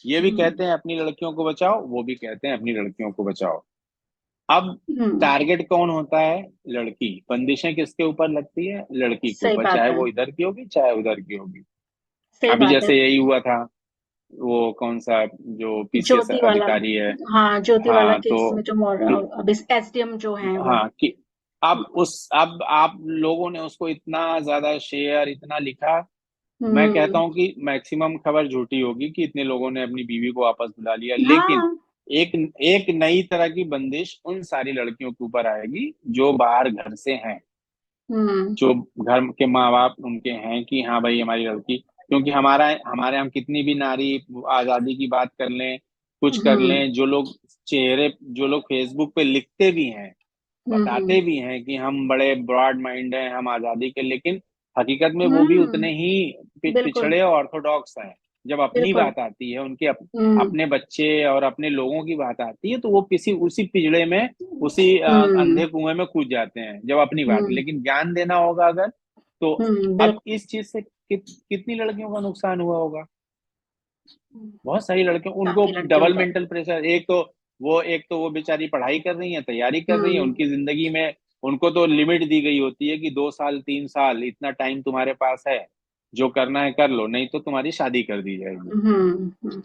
ये भी हम्म कहते हैं अपनी लड़कियों को बचाओ, वो भी कहते हैं अपनी लड़कियों को बचाओ। अब हम्म। टारगेट कौन होता है? लड़की। बंदिशें किसके ऊपर लगती है? लड़की के सही ऊपर, बात चाहे है। वो इधर की होगी चाहे उधर की होगी। सही अभी बात है। जैसे यही हुआ था, वो कौन सा जो पीसीएस ज्योति वाला। अधिकारी है। हाँ, ज्योति वाला हाँ तो केस में जो अभी एसडीएम जो है वो। हाँ कि अब आप लोगों ने उसको इतना ज्यादा शेयर, इतना लिखा। मैं कहता हम्म। हूँ कि मैक्सिमम खबर झूठी होगी कि इतने लोगों ने अपनी बीवी को वापस बुला लिया, लेकिन हाँ। एक एक नई तरह की बंदिश उन सारी लड़कियों के ऊपर आएगी जो बाहर घर से हैं, हम्म जो घर के माँ बाप उनके हैं कि हाँ भाई हमारी लड़की। क्योंकि हमारे हम कितनी भी नारी आजादी की बात कर लें, कुछ कर हम्म लें, जो लोग फेसबुक पे लिखते भी हैं, हम्म बताते भी हैं कि हम बड़े ब्रॉड माइंड हैं, हम आजादी के, लेकिन हकीकत में वो भी हम्म। उतने ही बिल्कुल पिछड़े और ऑर्थोडॉक्स हैं। जब अपनी बिल्कुल। बात आती है, हम्म अपने बच्चे और अपने लोगों की बात आती है, तो वो किसी उसी पिछड़े में, उसी हम्म अंधे कुएं में कूद जाते हैं जब अपनी बात। हम्म लेकिन ज्ञान देना होगा अगर, तो अब बिल्कुल। इस चीज से कितनी लड़कियों का नुकसान हुआ होगा। बहुत सारी लड़कियों, उनको काफी लड़कियों डबल का। Mental pressure. एक तो वो बेचारी पढ़ाई कर रही है, तैयारी कर रही है, हम्म उनकी जिंदगी में उनको तो लिमिट दी गई होती है कि 2 साल 3 साल इतना टाइम तुम्हारे पास है, जो करना है कर लो, नहीं तो तुम्हारी शादी कर दी जाएगी। हम्म।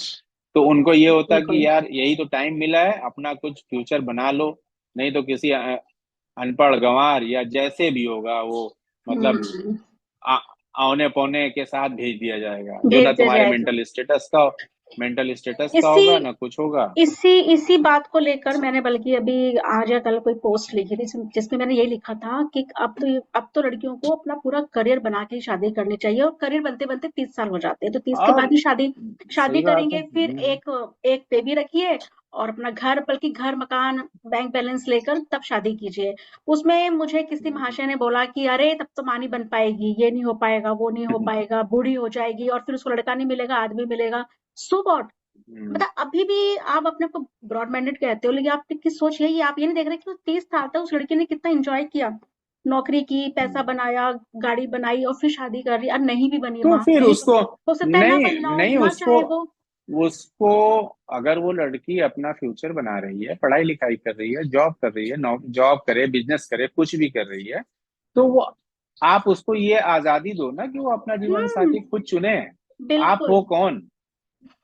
तो उनको ये होता कि बिल्कुल। यार यही तो टाइम मिला है, अपना कुछ फ्यूचर बना लो, नहीं तो किसी अनपढ़ गंवार या जैसे भी होगा वो, मतलब हम्म। आ, औने पौने के साथ भेज दिया जाएगा, जो भेज ना दिया तुम्हारे जाएगा। मेंटल स्टेटस का इसी होगा ना कुछ होगा। इसी बात को लेकर मैंने बल्कि अभी आज या कल कोई पोस्ट लिखी थी जिसमें मैंने ये लिखा था कि अब तो लड़कियों को अपना पूरा करियर बना के ही शादी करनी चाहिए, और करियर बनते बनते 30 साल हो जाते हैं, तो 30 के और बाद ही शादी शादी सही बात है। करेंगे, फिर एक एक बेबी रखिए और अपना घर, बल्कि घर मकान बैंक बैलेंस लेकर तब शादी कीजिए। उसमें मुझे किसी महाशय ने बोला कि अरे तब तो माँ नहीं बन पाएगी, ये नहीं हो पाएगा, वो नहीं हो पाएगा, बूढ़ी हो जाएगी और फिर उसको लड़का नहीं मिलेगा, आदमी मिलेगा। So what? हम्म, मतलब अभी भी आप अपने को ब्रॉड माइंडेड कहते हो, लेकिन आपकी सोच यही है, आप ये नहीं देख रहे कि वो 30 साल तक उस लड़की ने कितना एंजॉय किया, नौकरी की, पैसा हम्म। बनाया, गाड़ी बनाई, और फिर शादी कर रही, और नहीं भी बनी तो माँ, फिर नहीं उसको, हो सकता है ना नहीं बन जाओ, नहीं ना उसको चाहे वो। उसको अगर वो लड़की अपना फ्यूचर बना रही है, पढ़ाई लिखाई कर रही है, जॉब कर रही है, जॉब करे, बिजनेस करे, कुछ भी कर रही है, तो वो, आप उसको ये आजादी दो ना कि वो अपना जीवन हम्म। साथी खुद चुने। आप बिल्कुल हो कौन?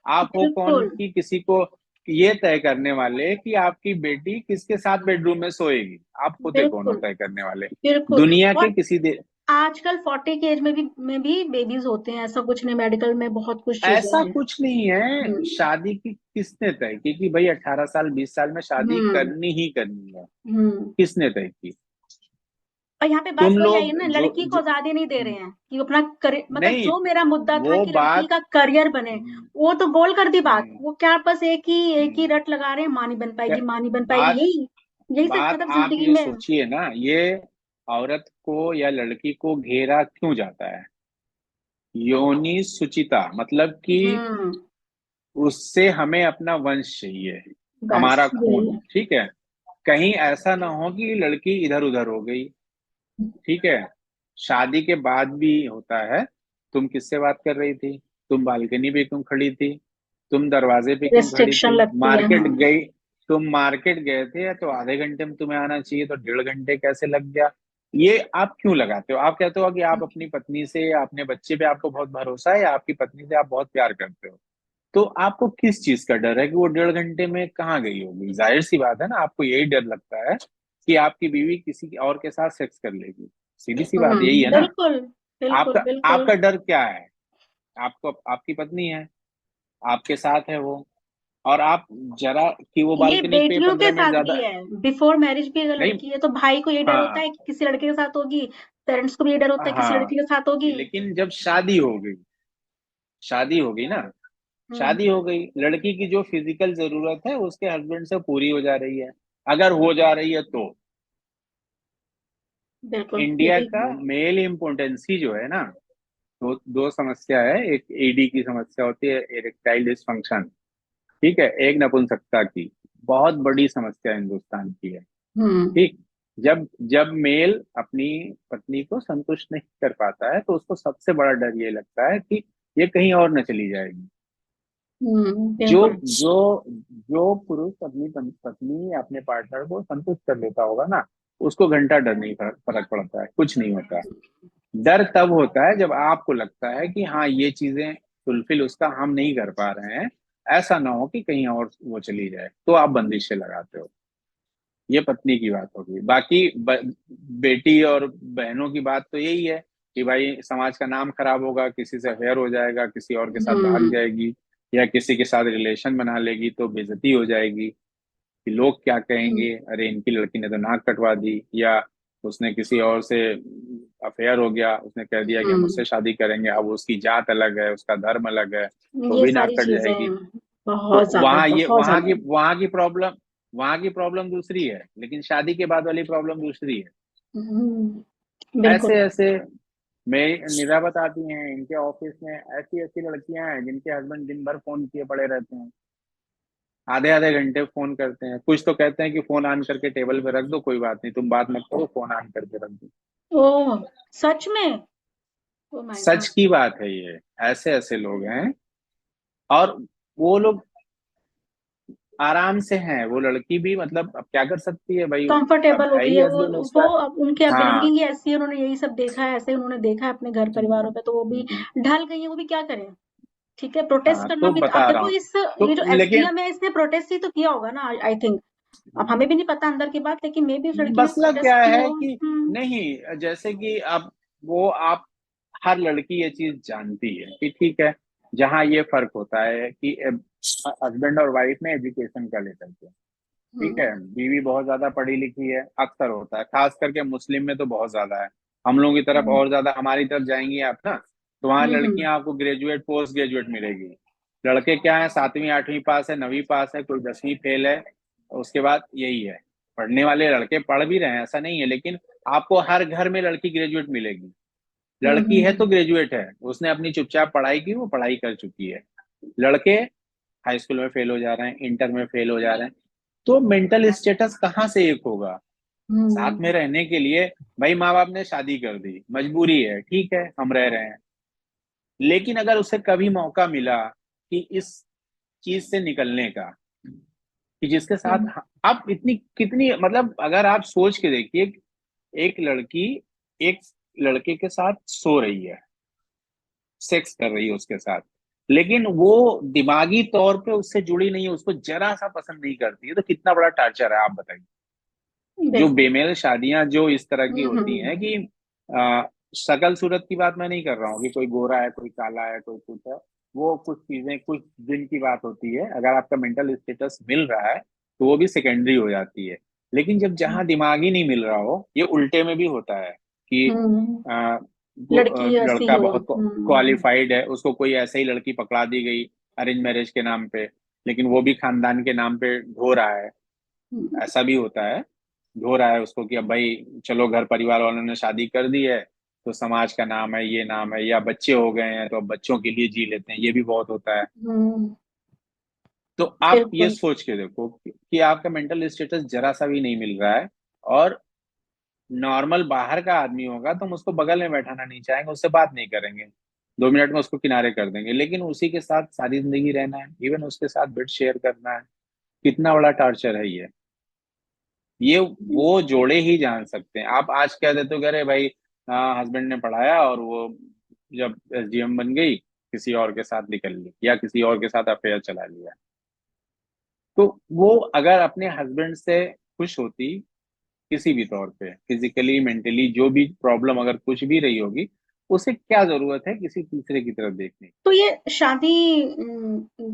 आप हो कौन बिल्कुल कि किसी को ये तय करने वाले कि आपकी बेटी किसके साथ बेडरूम में सोएगी? आप होते कौन हो बिल्कुल तय करने वाले? बिल्कुल। दुनिया के और किसी आजकल 40 की एज में भी बेबीज होते हैं, ऐसा कुछ नहीं, मेडिकल में बहुत कुछ चीजें ऐसा हैं। कुछ नहीं है। हम्म शादी की किसने तय की कि भाई 18 साल 20 साल में शादी हम्म करनी ही करनी है? हम्म। किसने तय की? और यहाँ पे बात तुम वही आई है लोग ना, जो लड़की को जो आजादी नहीं दे रहे हैं कि वो अपना करियर, मतलब नहीं, जो मेरा मुद्दा था वो कि लड़की बात, का करियर बने, वो तो गोल कर दी बात, हम्म, वो क्या बस एक ही हम्म, रट लगा रहे हैं, माँ नहीं बन पाएगी, क्या- माँ नहीं बन पाएगी, बात यही यही सब बात मतलब आप जिंदगी ये में। सोचिए ना, ये औरत को या लड़की को घेरा क्यों जाता है? योनि सुचिता, मतलब कि हम्म। उससे हमें अपना वंश चाहिए, बस हमारा यही खून, है। ठीक है। कहीं ऐसा ना हो कि लड़की इधर उधर हो गई, ठीक है। शादी के बाद भी होता है। तुम किससे बात कर रही थी? तुम बालकनी पे क्यों खड़ी थी? तुम दरवाजे पे क्यों खड़ी रिस्ट्रिक्शन थी? लगती है, मार्केट हाँ। गई, तुम मार्केट गए थे तो आधे घंटे में तुम्हें आना चाहिए, तो 1.5 घंटे कैसे लग गया? ये आप क्यों लगाते हो? आप कहते हो कि आप अपनी पत्नी से या अपने बच्चे पे आपको बहुत भरोसा है, या आपकी पत्नी से आप बहुत प्यार करते हो, तो आपको किस चीज का डर है कि वो 1.5 घंटे में कहाँ गई होगी? जाहिर सी बात है ना, आपको यही डर लगता है कि आपकी बीवी किसी और के साथ सेक्स कर लेगी। सीधी सी बात यही है ना। बिल्कुल बिल्कुल आपका बिल्कुल। आपका डर क्या है? आपको, आपकी पत्नी है, आपके साथ है वो, और आप जरा कि वो ये बालकनी पे बेटियों के 15 मिनट साथ भी ज्यादा, है, बिफोर मैरिज भी अगर नहीं, लड़की है तो भाई को ये डर होता हाँ, है कि किसी लड़के के साथ होगी, पेरेंट्स को भी ये डर होता है किसी हाँ, लड़के के साथ होगी। लेकिन जब शादी हो गई, शादी हो गई ना, हम्म। शादी हो गई, लड़की की जो फिजिकल जरूरत है उसके हस्बैंड से पूरी हो जा रही है, अगर हो जा रही है तो। बिल्कुल, ये इंडिया भी का मेल इम्पोर्टेंसी जो है ना, दो दो समस्या है। एक ईडी की समस्या होती है, इरेक्टाइल डिसफंक्शन, ठीक है, एक नपुंसकता की। बहुत बड़ी समस्या हिंदुस्तान की है। हुँ, ठीक। जब जब मेल अपनी पत्नी को संतुष्ट नहीं कर पाता है तो उसको सबसे बड़ा डर ये लगता है कि ये कहीं और न चली जाएगी। जो बिल्कुल। जो जो पुरुष अपनी पत्नी या अपने पार्टनर को संतुष्ट कर लेता होगा ना, उसको घंटा डर नहीं, फर्क पड़ता है, कुछ नहीं होता। डर तब होता है जब आपको लगता है कि हाँ, ये चीजें फुलफिल उसका हम नहीं कर पा रहे हैं, ऐसा ना हो कि कहीं और वो चली जाए, तो आप बंदिशें लगाते हो। ये पत्नी की बात होगी। बाकी बेटी और बहनों की बात तो यही है कि भाई समाज का नाम खराब होगा, किसी से अफेयर हो जाएगा, किसी और के साथ भाग हुँ, जाएगी, या किसी के साथ रिलेशन बना लेगी तो बेइज्जती हो जाएगी कि लोग क्या हुँ, कहेंगे, अरे इनकी लड़की ने तो नाक कटवा दी, या उसने किसी और से अफेयर हो गया, उसने कह दिया कि हम हुँ। उससे शादी करेंगे, अब उसकी जात अलग है, उसका धर्म अलग है, तो ये भी नाक सारी कट चीज़ें जाएगी। तो बहुत ज़्यादा, बहुत ज़्यादा। वहां की प्रॉब्लम दूसरी है, लेकिन शादी के बाद वाली प्रॉब्लम दूसरी है। हुँ, ऐसे बिल्कुल। ऐसे मेरी निरा बताती हैं, इनके ऑफिस में ऐसी ऐसी लड़कियां हैं जिनके हस्बैंड दिन भर फोन किए पड़े रहते हैं, आधे आधे घंटे फोन करते हैं। कुछ तो कहते हैं कि फोन ऑन करके टेबल पे रख दो, कोई बात नहीं, तुम बात मत करो, फोन ऑन करके रख दो। ओह! सच में? Oh my such God! की बात है ये। ऐसे ऐसे लोग हैं। और वो लोग आराम से हैं, वो लड़की भी मतलब अब क्या कर सकती है भाई। अब कंफर्टेबल हो है गई ही है हस्बैंड वो उसका। अब उनकी हाँ। अपब्रिंगिंग ही ऐसी है, उन्होंने यही सब देखा है, ऐसे उन्होंने देखा है अपने घर परिवारों में, तो वो भी ढल गई है, वो भी क्या करें? ठीक है, प्रोटेस्ट हाँ, करना तो भी अब बता रहा देखो हूँ। इस ये जो तो लेकिन एसडीएम है इसने प्रोटेस्ट ही तो किया होगा ना आई थिंक। अब हमें भी नहीं पता अंदर की बात, लेकिन मे बी उस लड़की ने मसला क्या प्रोटेस्ट किया है हो। कि नहीं, जैसे कि अब वो आप हर लड़की ये चीज जानती है कि ठीक है, जहाँ ये फर्क होता है कि हस्बैंड और वाइफ में एजुकेशन का लेकर के, ठीक हम्म है, बीवी बहुत ज्यादा पढ़ी लिखी है, अक्सर होता है, खास करके मुस्लिम में तो बहुत ज्यादा है। हम लोगों की तरफ हम्म और ज्यादा, हमारी तरफ जाएंगी आप ना, तो वहाँ हम्म लड़कियां आपको ग्रेजुएट पोस्ट ग्रेजुएट मिलेगी। लड़के क्या है, 7वीं 8वीं पास है, 9वीं पास है, कोई 10वीं फेल है, उसके बाद यही है। पढ़ने वाले लड़के पढ़ भी रहे हैं, ऐसा नहीं है, लेकिन आपको हर घर में लड़की ग्रेजुएट मिलेगी। लड़की है तो हम्म ग्रेजुएट है, उसने अपनी चुपचाप पढ़ाई की, वो पढ़ाई कर चुकी है। लड़के हाई स्कूल में फेल हो जा रहे हैं, इंटर में फेल हो जा रहे हैं, तो मेंटल स्टेटस कहाँ से एक होगा। साथ हम्म में रहने के लिए भाई माँ बाप ने शादी कर दी, मजबूरी है, ठीक है, हम रह रहे हैं। लेकिन अगर उसे कभी मौका मिला कि इस चीज से निकलने का, कि जिसके साथ हम्म आप इतनी कितनी मतलब, अगर आप सोच के देखिए, एक लड़की एक लड़के के साथ सो रही है, सेक्स कर रही है उसके साथ, लेकिन वो दिमागी तौर पे उससे जुड़ी नहीं है, उसको जरा सा पसंद नहीं करती है, तो कितना बड़ा टार्चर है, आप बताइए। जो बिल्कुल। बेमेल शादियां जो इस तरह की होती हम्म हैं कि शकल सूरत की बात मैं नहीं कर रहा हूँ कि कोई गोरा है, कोई काला है, कोई कुछ है, वो कुछ चीजें कुछ दिन की बात होती है। अगर आपका मेंटल स्टेटस मिल रहा है तो वो भी सेकेंडरी हो जाती है। लेकिन जब जहां दिमाग ही नहीं मिल रहा हो, ये उल्टे में भी होता है कि हम्म अ, लड़की ऐसी लड़का हो। बहुत क्वालिफाइड है, उसको कोई ऐसे ही लड़की पकड़ा दी गई अरेंज मैरिज के नाम पे, लेकिन वो भी खानदान के नाम पे ढो रहा है। हम्म ऐसा भी होता है, ढो रहा है उसको कि अब भाई चलो, घर परिवार वालों ने शादी कर दी है तो समाज का नाम है, ये नाम है, या बच्चे हो गए हैं तो अब बच्चों के लिए जी लेते हैं, ये भी बहुत होता है। हम्म, तो आप ये बिल्कुल। सोच के देखो कि आपका मेंटल स्टेटस जरा सा भी नहीं मिल रहा है, और नॉर्मल बाहर का आदमी होगा तो हम उसको बगल में बैठाना नहीं चाहेंगे, उससे बात नहीं करेंगे, 2 मिनट में उसको किनारे कर देंगे। लेकिन उसी के साथ सारी जिंदगी रहना है, इवन उसके साथ बेड शेयर करना है, कितना बड़ा टार्चर है ये वो जोड़े ही जान सकते हैं। आप आज कह देते हो कि अरे भाई, हस्बैंड ने पढ़ाया और वो जब एसडीएम बन गई, किसी और के साथ निकल ली या किसी और के साथ अफेयर चला लिया, तो वो अगर अपने हस्बैंड से खुश होती, किसी भी तौर पे फिजिकली मेंटली जो भी प्रॉब्लम अगर कुछ भी रही होगी, उसे क्या जरूरत है किसी तीसरे की तरफ देखने की। तो ये शादी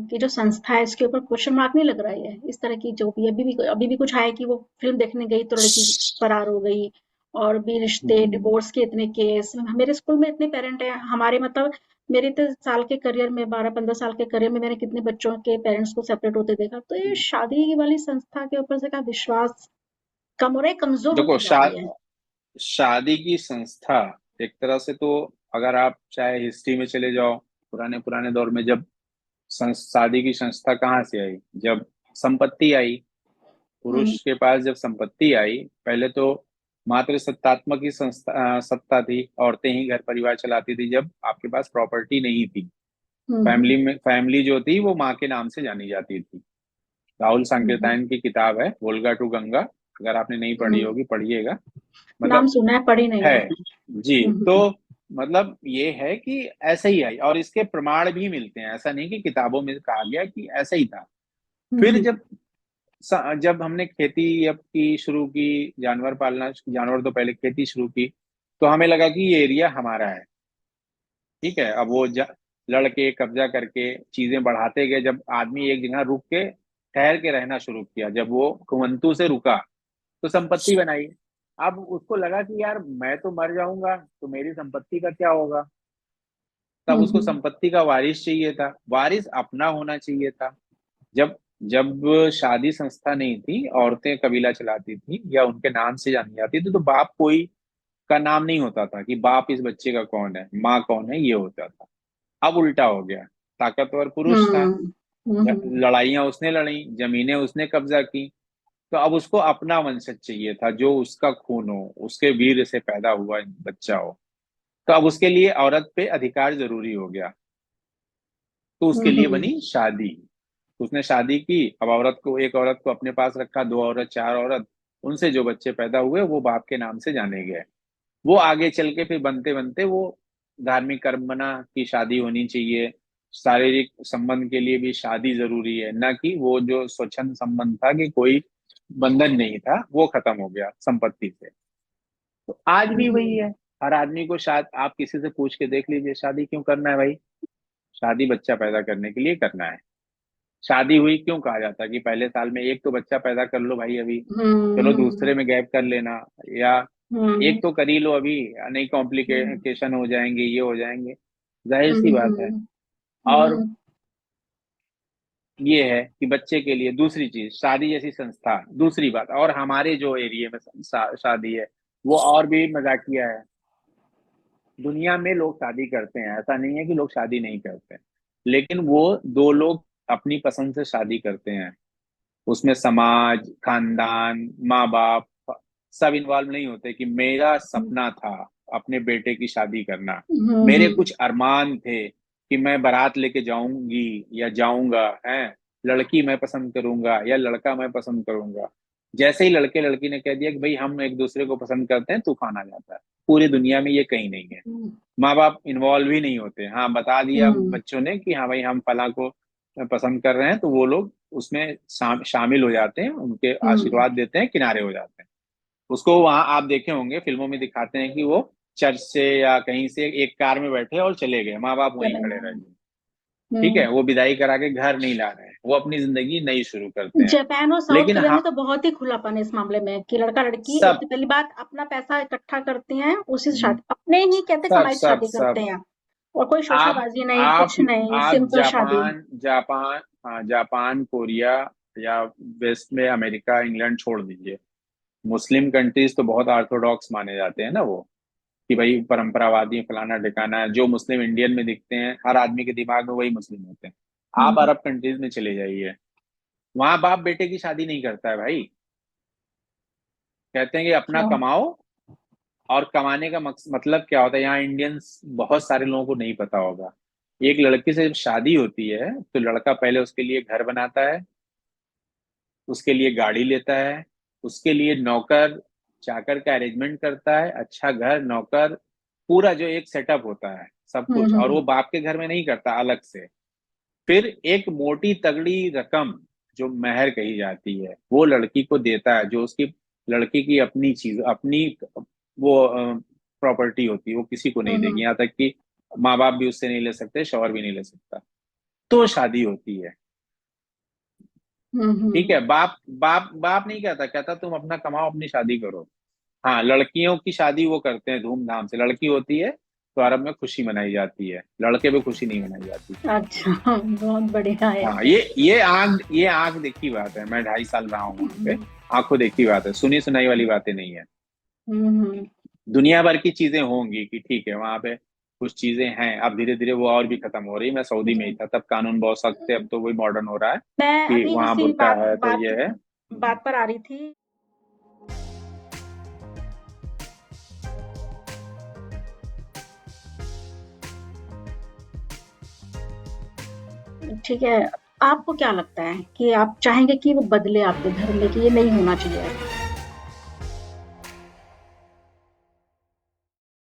की जो संस्था है इसके ऊपर क्वेश्चन मार्क नहीं लग रहा है इस तरह की जो भी अभी भी कुछ आया कि वो फिल्म देखने गई तो लड़की फरार हो गई और भी रिश्ते हम्म। डिवोर्स के इतने केस मेरे स्कूल में इतने पेरेंट हैं हमारे मतलब मेरे तो साल के करियर में 12-15 साल के करियर में मैंने कितने बच्चों के पेरेंट्स को सेपरेट होते देखा तो ये शादी वाली संस्था के ऊपर से का विश्वास कम हो रहा है कमजोर देखो होती जा रही है। शादी की संस्था एक तरह से तो, अगर आप चाहे हिस्ट्री में चले जाओ, पुराने पुराने दौर में, जब शादी की संस्था कहाँ से आई? जब संपत्ति आई, हुँ, पुरुष के पास जब संपत्ति आई, पहले तो मात्र सत्तात्मक ही सत्ता थी, औरतें ही घर परिवार चलाती थी जब आपके पास प्रॉपर्टी नहीं थी। हुँ, हुँ, फैमिली जो थी वो माँ के नाम से जानी जाती थी। राहुल हुँ, हुँ, सांकृत्यायन की किताब है वोल्गा टू गंगा, अगर आपने नहीं पढ़ी हुँ। होगी पढ़िएगा। नाम मतलब सुना है, पढ़ी नहीं है है। जी। हुँ, तो हुँ, मतलब ये है कि ऐसे ही आई, और इसके प्रमाण भी मिलते हैं, ऐसा नहीं कि किताबों में कहा गया कि ऐसा ही था। हुँ, फिर हुँ, जब हमने खेती अब की शुरू की, जानवर पालना, जानवर तो पहले, खेती शुरू की, तो हमें लगा कि ये एरिया हमारा है। ठीक है, अब वो लड़के कब्जा करके चीजें बढ़ाते गए। जब आदमी एक जगह रुक के ठहर के रहना शुरू किया, जब वो कुंवंतु से रुका, तो संपत्ति बनाई। अब उसको लगा कि यार मैं तो मर जाऊंगा, तो मेरी संपत्ति का क्या होगा? तब हुँ, उसको हुँ, संपत्ति का वारिस चाहिए था, वारिस अपना होना चाहिए था। जब जब शादी संस्था नहीं थी, औरतें कबीला चलाती थी या उनके नाम से जानी जाती थी, तो बाप कोई का नाम नहीं होता था कि बाप इस बच्चे का कौन है, माँ कौन है, ये होता था। अब उल्टा हो गया, ताकतवर पुरुष था, हुँ, हुँ, हुँ, लड़ाइयां उसने लड़ी, जमीनें उसने कब्जा की, तो अब उसको अपना वंशज चाहिए था, जो उसका खून हो, उसके वीर से पैदा हुआ बच्चा हो। तो अब उसके लिए औरत पे अधिकार जरूरी हो गया, तो हुँ, उसके लिए हुँ, बनी शादी। उसने शादी की, अब एक औरत को अपने पास रखा, दो औरत, चार औरत, उनसे जो बच्चे पैदा हुए वो बाप के नाम से जाने गए। वो आगे चल के फिर बनते बनते वो धार्मिक कर्म बना कि शादी होनी चाहिए, शारीरिक संबंध के लिए भी शादी जरूरी है, ना कि वो जो स्वच्छंद संबंध था कि कोई बंधन नहीं था, वो खत्म हो गया संपत्ति से। तो आज हुँ, भी वही हुँ, है। हर आदमी को, शायद आप किसी से पूछ के देख लीजिए, शादी क्यों करना है भाई? शादी बच्चा पैदा करने के लिए करना है। शादी हुई क्यों कहा जाता है कि पहले साल में एक तो बच्चा पैदा कर लो भाई अभी, चलो दूसरे में गैप कर लेना, या हुँ, एक तो कर ही लो अभी, नहीं हुँ, कॉम्प्लिकेशन हो जाएंगे, ये हो जाएंगे, जाहिर हुँ, सी बात है। हुँ, और हुँ, ये है कि बच्चे के लिए दूसरी चीज, शादी जैसी संस्था, दूसरी बात, और हमारे जो एरिया में शादी है वो और भी मजाकिया है। दुनिया में लोग शादी करते हैं, ऐसा नहीं है कि लोग शादी नहीं करते, लेकिन वो दो लोग अपनी पसंद से शादी करते हैं, उसमें समाज, खानदान, माँ बाप सब इन्वॉल्व नहीं होते कि मेरा सपना था अपने बेटे की शादी करना, मेरे हुँ, कुछ अरमान थे कि मैं बारात लेके जाऊंगी या जाऊंगा, है, लड़की मैं पसंद करूंगा या लड़का मैं पसंद करूंगा। जैसे ही लड़के लड़की ने कह दिया कि भाई हम एक दूसरे को पसंद करते हैं, तूफान आ जाता है। पूरी दुनिया में ये कहीं नहीं है। हुँ, माँ बाप इन्वॉल्व ही नहीं होते, हाँ बता दिया हुँ, बच्चों ने कि हाँ भाई हम फला को पसंद कर रहे हैं, तो वो लोग उसमें शामिल हो जाते हैं, उनके हुँ, आशीर्वाद देते हैं, किनारे हो जाते हैं। उसको वहां आप देखे होंगे फिल्मों में दिखाते हैं कि वो चर्च से या कहीं से एक कार में बैठे और चले गए, माँ बाप वहीं खड़े रह गए। ठीक है, हुँ। वो विदाई करा के घर नहीं ला रहे हैं, वो अपनी जिंदगी नई शुरू करते हैं। जापान और साउथ लेकिन कोरिया में हाँ, तो बहुत ही खुलापन है इस मामले में कि लड़का-लड़की एक सब तो पहली बात अपना पैसा इकट्ठा करते हैं, उसी से शादी अपने ही कहते सब कमाई से सब शादी करते सब हैं और कोई आप शोशाबाजी नहीं, आप कुछ नहीं, आप सिंपल शादी। जापान जापान हाँ, जापान, कोरिया या वेस्ट में अमेरिका, इंग्लैंड छोड़ दीजिए, मुस्लिम कंट्रीज तो बहुत ऑर्थोडॉक्स माने जाते हैं ना वो, कि भाई परंपरावादी फलाना ठिकाना है। जो मुस्लिम इंडियन में दिखते हैं, हर आदमी के दिमाग में वही मुस्लिम होते हैं। आप हुँ, अरब कंट्रीज में चले जाइए, वहां बाप बेटे की शादी नहीं करता है भाई। कहते हैं कि अपना अच्छा। कमाओ, और कमाने का मतलब क्या होता है, यहाँ इंडियंस बहुत सारे लोगों को नहीं पता होगा। एक लड़की से जब शादी होती है तो लड़का पहले उसके लिए घर बनाता है, उसके लिए गाड़ी लेता है, उसके लिए नौकर चाकर का अरेंजमेंट करता है, अच्छा घर, नौकर, पूरा जो एक सेटअप होता है सब हुँ, कुछ, और हुँ, वो बाप के घर में नहीं करता, अलग से। फिर एक मोटी तगड़ी रकम, जो मेहर कही जाती है, वो लड़की को देता है, जो उसकी लड़की की अपनी चीज, अपनी वो प्रॉपर्टी होती है, वो किसी को हुँ, नहीं देगी, हुँ, यहाँ तक कि माँ बाप भी उससे नहीं ले सकते, शौहर भी नहीं ले सकता। तो शादी होती है। हुँ, ठीक है, हुँ, बाप बाप बाप नहीं कहता, कहता तुम अपना कमाओ, अपनी शादी करो। हाँ, लड़कियों की शादी वो करते हैं धूमधाम से, लड़की होती है तो अरब में खुशी मनाई जाती है, लड़के पे खुशी नहीं मनाई जाती। अच्छा बहुत बढ़िया है। हाँ, ये आंख देखी बात है, मैं 2.5 साल रहा हूँ वहां पे, हुँ, आंखों देखी बात है, सुनी सुनाई वाली बातें नहीं है। हुँ, हुँ। दुनिया भर की चीजें होंगी कि ठीक है वहां पे कुछ चीजें हैं, अब धीरे धीरे वो और भी खत्म हो रही है। मैं सऊदी में ही जी। था तब कानून बहुत सख्त थे, अब तो वही मॉडर्न हो रहा है मैं कि अभी वहां इसी बुर्का बात है तो बात ये है। बात पर आ रही थी। ठीक है, आपको क्या लगता है कि आप चाहेंगे कि वो बदले आपके घर में कि ये नहीं होना चाहिए ऐसा?